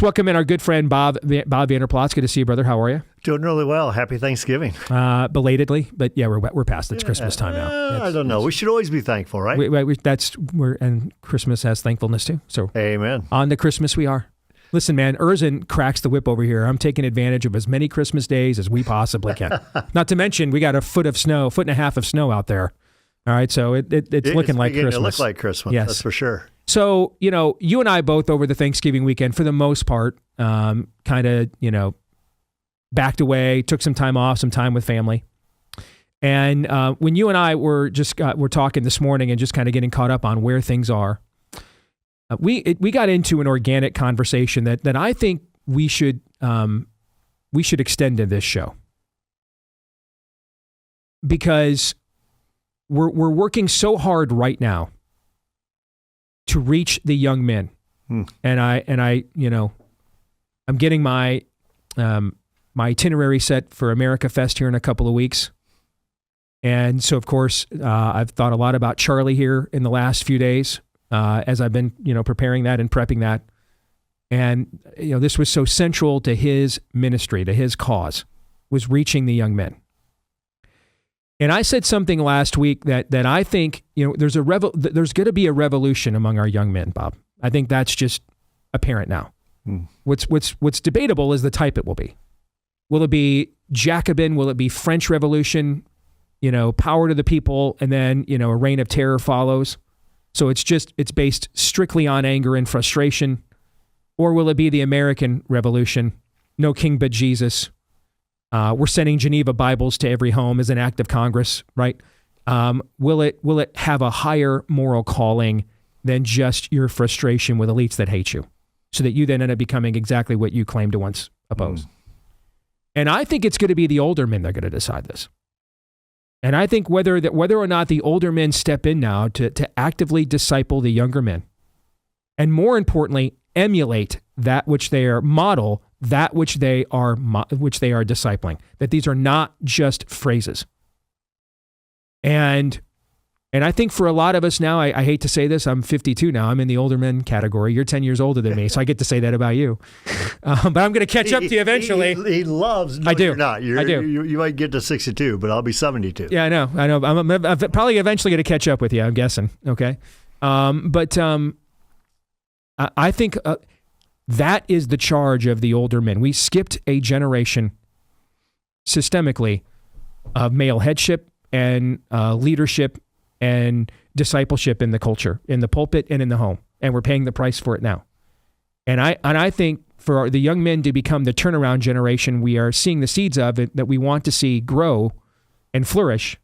welcome in our good friend Bob Vanderplotz. Good to see you, brother. How are you? Doing really well. Happy Thanksgiving. Belatedly, but yeah, we're past its Christmas time now. I don't know. We should always be thankful, right? And Christmas has thankfulness too. So amen. On to Christmas we are. Listen, man, Erzin cracks the whip over here. I'm taking advantage of as many Christmas days as we possibly can. Not to mention, we got a foot and a half of snow out there. All right, so it's looking like Christmas. It looks like Christmas, yes. That's for sure. So, you and I both over the Thanksgiving weekend, for the most part, kind of, backed away, took some time off, some time with family. And when you and I were talking this morning and just kind of getting caught up on where things are, we got into an organic conversation that I think we should extend to this show, because we're working so hard right now to reach the young men, and I I'm getting my itinerary set for America Fest here in a couple of weeks. And so, of course, I've thought a lot about Charlie here in the last few days as I've been, preparing that and prepping that. And, this was so central to his ministry, to his cause, was reaching the young men. And I said something last week that I think, there's going to be a revolution among our young men, Bob. I think that's just apparent now. What's debatable is the type it will be. Will it be Jacobin? Will it be French Revolution? Power to the people, and then, a reign of terror follows. So it's based strictly on anger and frustration. Or will it be the American Revolution? No king but Jesus. We're sending Geneva Bibles to every home as an act of Congress, right? Will it have a higher moral calling than just your frustration with elites that hate you, so that you then end up becoming exactly what you claim to once oppose? And I think it's going to be the older men that are going to decide this. And I think whether or not the older men step in now to actively disciple the younger men, and more importantly, emulate that which they are, model that which they are discipling, that these are not just phrases. And I think for a lot of us now, I hate to say this, I'm 52 now, I'm in the older men category. You're 10 years older than me, so I get to say that about you. But I'm going to catch up to you eventually. He loves, no, I do. You're not. I do. You might get to 62, but I'll be 72. Yeah, I know. I'm probably eventually going to catch up with you, I'm guessing. Okay. But I think that is the charge of the older men. We skipped a generation systemically of male headship and leadership and discipleship in the culture, in the pulpit and in the home. And we're paying the price for it now. And I think for the young men to become the turnaround generation we are seeing the seeds of it, that we want to see grow and flourish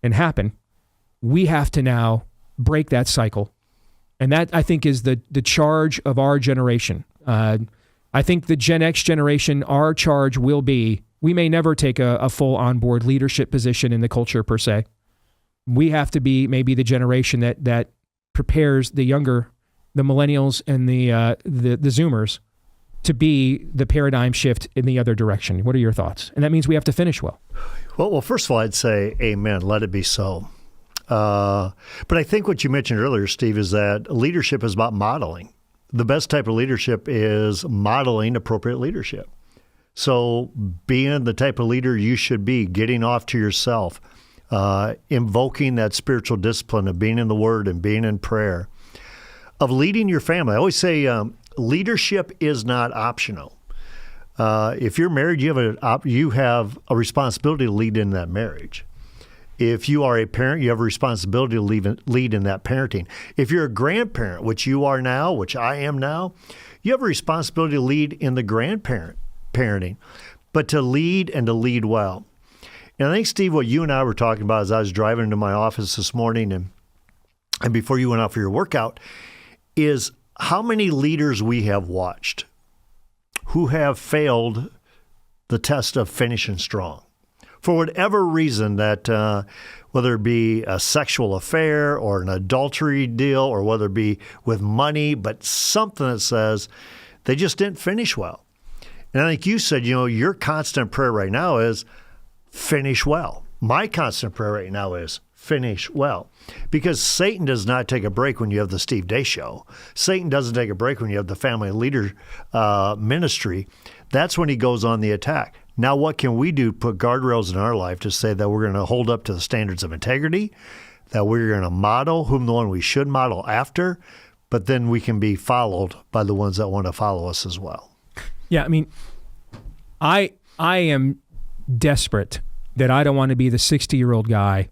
and happen, we have to now break that cycle. And that, I think, is the charge of our generation. I think the Gen X generation, our charge will be, we may never take a full onboard leadership position in the culture per se. We have to be maybe the generation that prepares the younger, the millennials and the Zoomers, to be the paradigm shift in the other direction. What are your thoughts? And that means we have to finish well. Well, first of all, I'd say amen. Let it be so. But I think what you mentioned earlier, Steve, is that leadership is about modeling. The best type of leadership is modeling appropriate leadership. So being the type of leader you should be, getting off to yourself, invoking that spiritual discipline of being in the Word and being in prayer, of leading your family. I always say leadership is not optional. If you're married, you have a responsibility to lead in that marriage. If you are a parent, you have a responsibility to lead in that parenting. If you're a grandparent, which you are now, which I am now, you have a responsibility to lead in the parenting, but to lead and to lead well. And I think, Steve, what you and I were talking about as I was driving into my office this morning and before you went out for your workout, is how many leaders we have watched who have failed the test of finishing strong. For whatever reason, that whether it be a sexual affair or an adultery deal, or whether it be with money, but something that says they just didn't finish well. And I think you said, your constant prayer right now is finish well. My constant prayer right now is finish well. Because Satan does not take a break when you have the Steve Day Show. Satan doesn't take a break when you have the family leader ministry. That's when he goes on the attack. Now, what can we do? Put guardrails in our life to say that we're going to hold up to the standards of integrity, that we're going to model whom the one we should model after, but then we can be followed by the ones that want to follow us as well. Yeah, I mean, I am desperate that I don't want to be the 60-year-old guy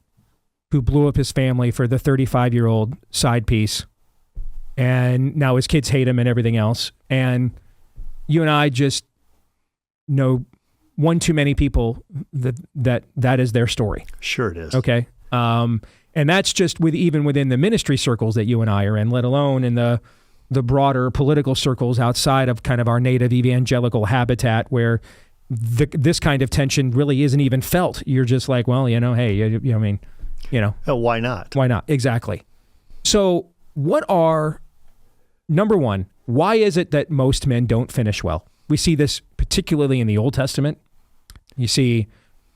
who blew up his family for the 35-year-old side piece, and now his kids hate him and everything else. And you and I just know one too many people that is their story. Sure it is. Okay. And that's just even within the ministry circles that you and I are in, let alone in the broader political circles outside of kind of our native evangelical habitat, where this kind of tension really isn't even felt. You're just like, well, hey, I mean, why not? Why not? Exactly. So number one, why is it that most men don't finish well? We see this particularly in the Old Testament. You see,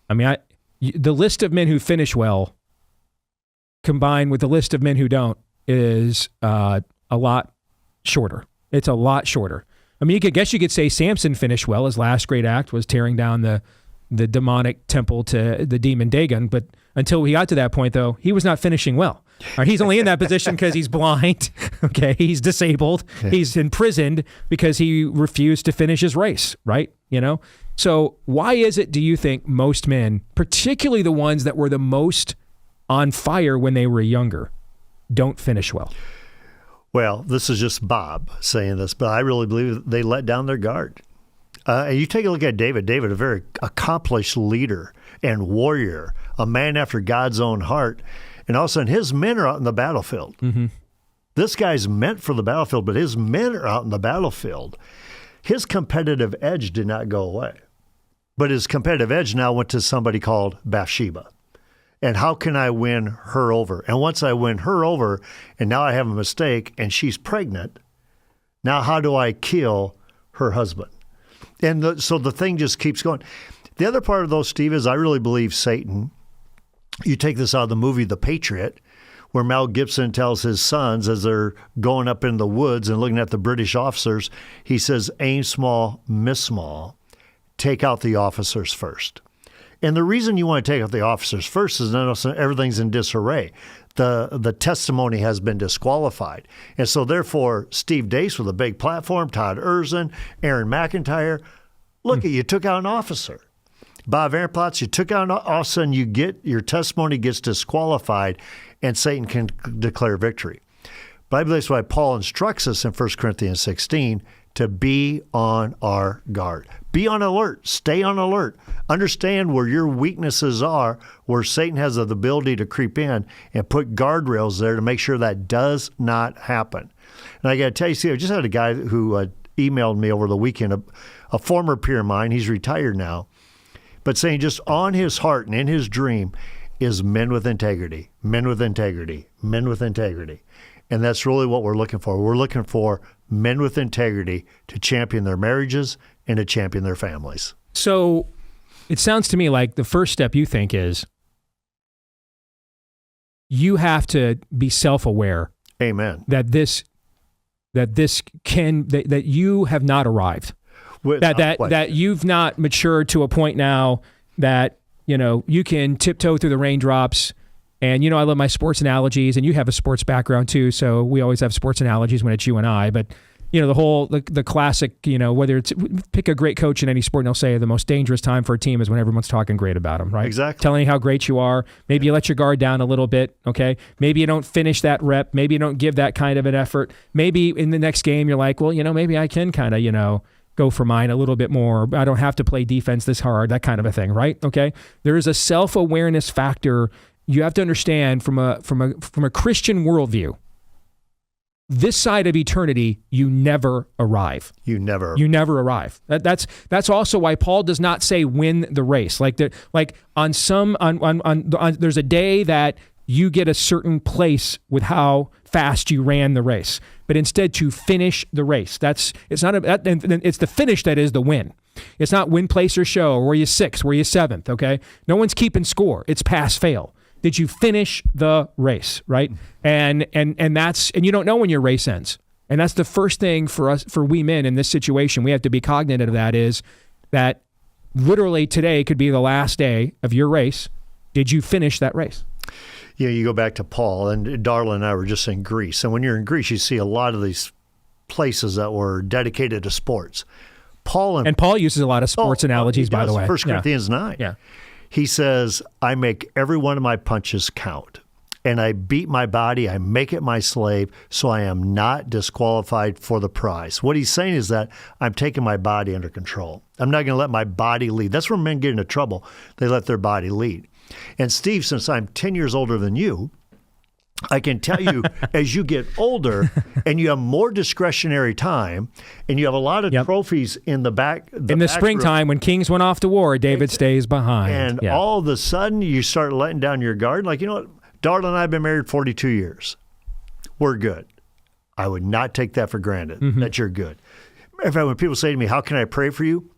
the list of men who finish well combined with the list of men who don't is a lot shorter. It's a lot shorter. I mean, you could say Samson finished well. His last great act was tearing down the demonic temple to the demon Dagon. But until he got to that point, though, he was not finishing well. Right? He's only in that position because he's blind. Okay, he's disabled. Yeah. He's imprisoned because he refused to finish his race. Right? So why is it, do you think, most men, particularly the ones that were the most on fire when they were younger, don't finish well? Well, this is just Bob saying this, but I really believe they let down their guard. And you take a look at David. David, a very accomplished leader and warrior, a man after God's own heart. And all of a sudden, his men are out in the battlefield. Mm-hmm. This guy's meant for the battlefield, but his men are out in the battlefield. His competitive edge did not go away. But his competitive edge now went to somebody called Bathsheba. And how can I win her over? And once I win her over, and now I have a mistake, and she's pregnant, now how do I kill her husband? And so the thing just keeps going. The other part of those, Steve, is I really believe Satan. You take this out of the movie The Patriot, where Mel Gibson tells his sons as they're going up in the woods and looking at the British officers, he says, aim small, miss small, take out the officers first. And the reason you want to take out the officers first is that everything's in disarray. The testimony has been disqualified. And so therefore, Steve Dace with a big platform, Todd Erzin, Aaron McIntyre, look at you took out an officer. Bob Aaronplatz, you took out, all of a sudden your testimony gets disqualified and Satan can declare victory. But I believe that's why Paul instructs us in 1 Corinthians 16 to be on our guard. Be on alert. Stay on alert. Understand where your weaknesses are, where Satan has the ability to creep in, and put guardrails there to make sure that does not happen. And I got to tell you, see, I just had a guy who emailed me over the weekend, a former peer of mine. He's retired now. But saying just on his heart and in his dream is men with integrity, men with integrity, men with integrity. And that's really what we're looking for. We're looking for men with integrity to champion their marriages and to champion their families. So it sounds to me like the first step you think is you have to be self-aware. Amen. That you have not arrived. That you've not matured to a point now that, you can tiptoe through the raindrops. And, I love my sports analogies, and you have a sports background too. So we always have sports analogies when it's you and I, but the classic, whether it's pick a great coach in any sport and they'll say the most dangerous time for a team is when everyone's talking great about them, right? Exactly. Telling you how great you are. Maybe you let your guard down a little bit. Okay. Maybe you don't finish that rep. Maybe you don't give that kind of an effort. Maybe in the next game, you're like, well, maybe I can kind of, go for mine a little bit more. I don't have to play defense this hard, that kind of a thing, right? Okay. There is a self-awareness factor. You have to understand from a Christian worldview, this side of eternity, you never arrive. You never arrive. That's also why Paul does not say win the race. There's a day that you get a certain place with how fast you ran the race, but instead to finish the race. It's the finish that is the win. It's not win, place, or show. Were you 6th? Were you 7th? Okay. No one's keeping score. It's pass, fail. Did you finish the race, right? And you don't know when your race ends. And that's the first thing for us, for we men in this situation, we have to be cognizant of that, is that literally today could be the last day of your race. Did you finish that race? Yeah, you go back to Paul, and Darla and I were just in Greece. And when you're in Greece, you see a lot of these places that were dedicated to sports. Paul uses a lot of sports analogies, by the way. 1 Corinthians 9. Yeah. He says, I make every one of my punches count, and I beat my body, I make it my slave, so I am not disqualified for the prize. What he's saying is that I'm taking my body under control. I'm not going to let my body lead. That's where men get into trouble. They let their body lead. And Steve, since I'm 10 years older than you, I can tell you, as you get older and you have more discretionary time and you have a lot of trophies in the back. In the springtime, when kings went off to war, David stays behind. And all of a sudden, you start letting down your guard. Like, you know what? Darla and I have been married 42 years. We're good. I would not take that for granted, that you're good. In fact, when people say to me, how can I pray for you?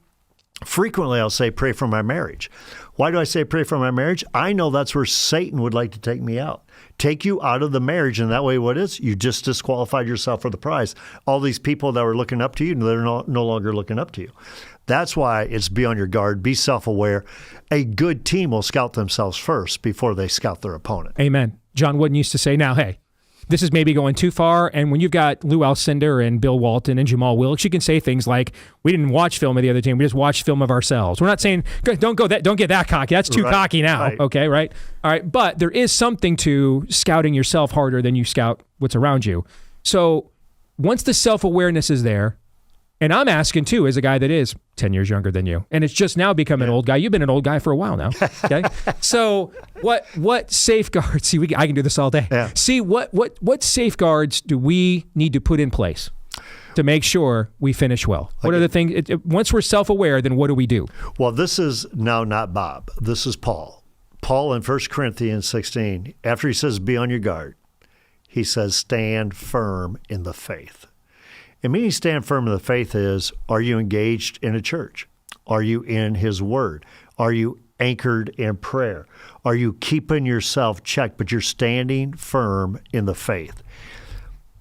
Frequently, I'll say, pray for my marriage. Why do I say pray for my marriage? I know that's where Satan would like to take me out. Take you out of the marriage, and that way what is? You just disqualified yourself for the prize. All these people that were looking up to you, they're no longer looking up to you. That's why it's be on your guard, be self-aware. A good team will scout themselves first before they scout their opponent. Amen. John Wooden used to say, now, hey, this is maybe going too far. And when you've got Lou Alcindor and Bill Walton and Jamal Wilkes, you can say things like, we didn't watch film of the other team. We just watched film of ourselves. We're not saying, don't get that cocky. That's too cocky now. Right. Okay, right? All right. But there is something to scouting yourself harder than you scout what's around you. So once the self-awareness is there, and I'm asking too, as a guy that is 10 years younger than you, and it's just now become an old guy. You've been an old guy for a while now. Okay, so what safeguards? See, I can do this all day. Yeah. See, what safeguards do we need to put in place to make sure we finish well? What are the things? Once we're self-aware, then what do we do? Well, this is now not Bob. This is Paul. Paul in 1 Corinthians 16, after he says, be on your guard, he says, stand firm in the faith. And meaning stand firm in the faith is, are you engaged in a church? Are you in his word? Are you anchored in prayer? Are you keeping yourself checked, but you're standing firm in the faith?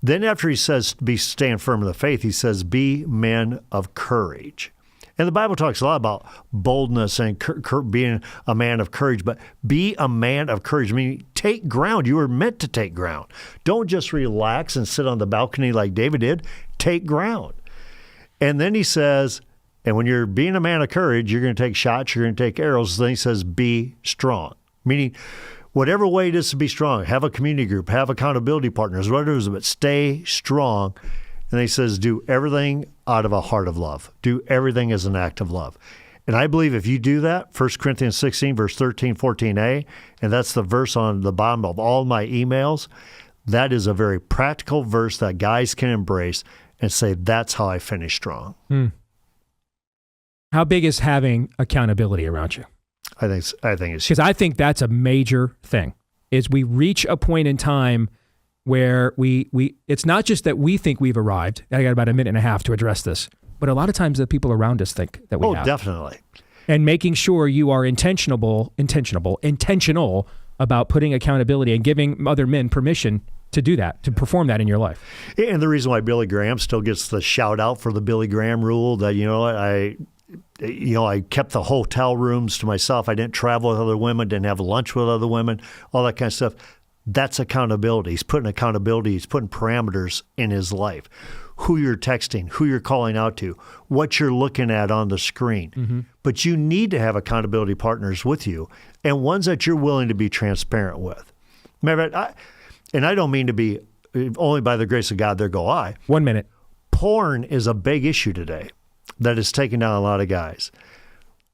Then after he says, stand firm in the faith, he says, be men of courage. And the Bible talks a lot about boldness and being a man of courage, but be a man of courage. I mean, take ground. You were meant to take ground. Don't just relax and sit on the balcony like David did. Take ground. And then he says, and when you're being a man of courage, you're going to take shots, you're going to take arrows. Then he says, be strong. Meaning, whatever way it is to be strong, have a community group, have accountability partners, whatever it is, but stay strong. And he says, do everything out of a heart of love. Do everything as an act of love. And I believe if you do that, 1 Corinthians 16, verse 13, 14a, and that's the verse on the bottom of all my emails, that is a very practical verse that guys can embrace and say, that's how I finish strong. How big is having accountability around you? I think it's because I think that's a major thing. Is we reach a point in time where we it's not just that we think we've arrived. I got about a minute and a half to address this, but a lot of times the people around us think that we have. Oh, definitely. And making sure you are intentional about putting accountability and giving other men permission to do that, to perform that in your life. And the reason why Billy Graham still gets the shout out for the Billy Graham rule, that, I kept the hotel rooms to myself. I didn't travel with other women, didn't have lunch with other women, all that kind of stuff. That's accountability. He's putting accountability. He's putting parameters in his life. Who you're texting, who you're calling out to, what you're looking at on the screen. Mm-hmm. But you need to have accountability partners with you, and ones that you're willing to be transparent with. Remember, and I don't mean to be, only by the grace of God, there go I. 1 minute. Porn is a big issue today that is taking down a lot of guys.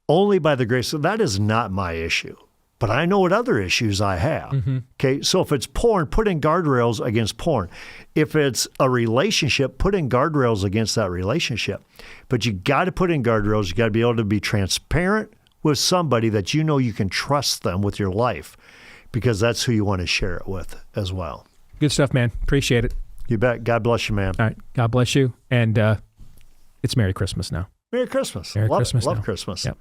Only by the grace of that is not my issue. But I know what other issues I have. Mm-hmm. Okay, so if it's porn, put in guardrails against porn. If it's a relationship, put in guardrails against that relationship. But you got to put in guardrails. You got to be able to be transparent with somebody that you know you can trust them with your life, because that's who you want to share it with as well. Good stuff, man. Appreciate it. You bet. God bless you, man. All right. God bless you. And it's Merry Christmas now. Merry Christmas. Merry Christmas. Love now. Christmas. Yep.